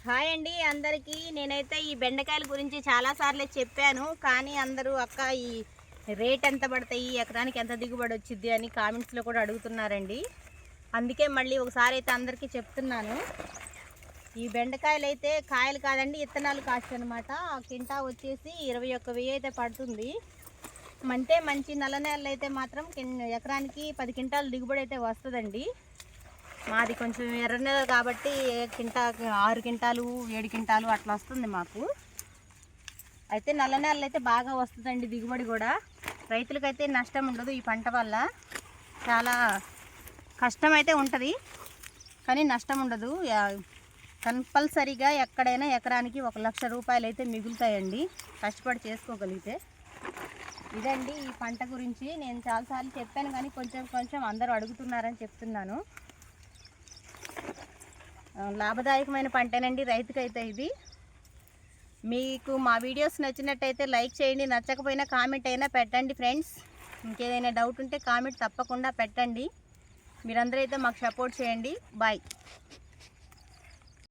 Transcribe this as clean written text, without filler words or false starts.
Hi అండి అందరికీ. నేనైతే ఈ బెండకాయల గురించి చాలాసార్లు చెప్పాను, కానీ అందరూ అక్క ఈ రేట్ ఎంత పడతాయి, ఎకరానికి ఎంత దిగుబడి వచ్చింది అని కామెంట్స్లో కూడా అడుగుతున్నారండి. అందుకే మళ్ళీ ఒకసారి అయితే అందరికీ చెప్తున్నాను. ఈ బెండకాయలు అయితే కాయలు కాదండి, ఇత్తనాలు కాస్ట్ అనమాట. కింటా వచ్చేసి 21,000 అయితే పడుతుంది. అంటే మంచి నల్ల నేలలు అయితే మాత్రం ఎకరానికి 10 క్వింటాలు దిగుబడి అయితే వస్తుందండి. మాది కొంచెం ఎర్ర నేల కాబట్టి కింటా 6 క్వింటాలు 7 క్వింటాలు అట్లా వస్తుంది మాకు. అయితే నల్ల నేలలు అయితే బాగా వస్తుందండి దిగుబడి కూడా. రైతులకైతే నష్టం ఉండదు ఈ పంట వల్ల. చాలా కష్టం అయితే ఉంటుంది కానీ నష్టం ఉండదు. కంపల్సరీగా ఎక్కడైనా ఎకరానికి 1,00,000 రూపాయలు అయితే మిగులుతాయండి కష్టపడి చేసుకోగలిగితే. ఇదండి ఈ పంట గురించి నేను చాలాసార్లు చెప్పాను, కానీ కొంచెం అందరూ అడుగుతున్నారని చెప్తున్నాను. లాభదాయకమైన పంటేనండి రైతుకైతే ఇది. మీకు మా వీడియోస్ నచ్చినట్టయితే లైక్ చేయండి, నచ్చకపోయినా కామెంట్ అయినా పెట్టండి ఫ్రెండ్స్. ఇంకేదైనా డౌట్ ఉంటే కామెంట్ తప్పకుండా పెట్టండి. మీరందరూ అయితే మాకు సపోర్ట్ చేయండి. బాయ్.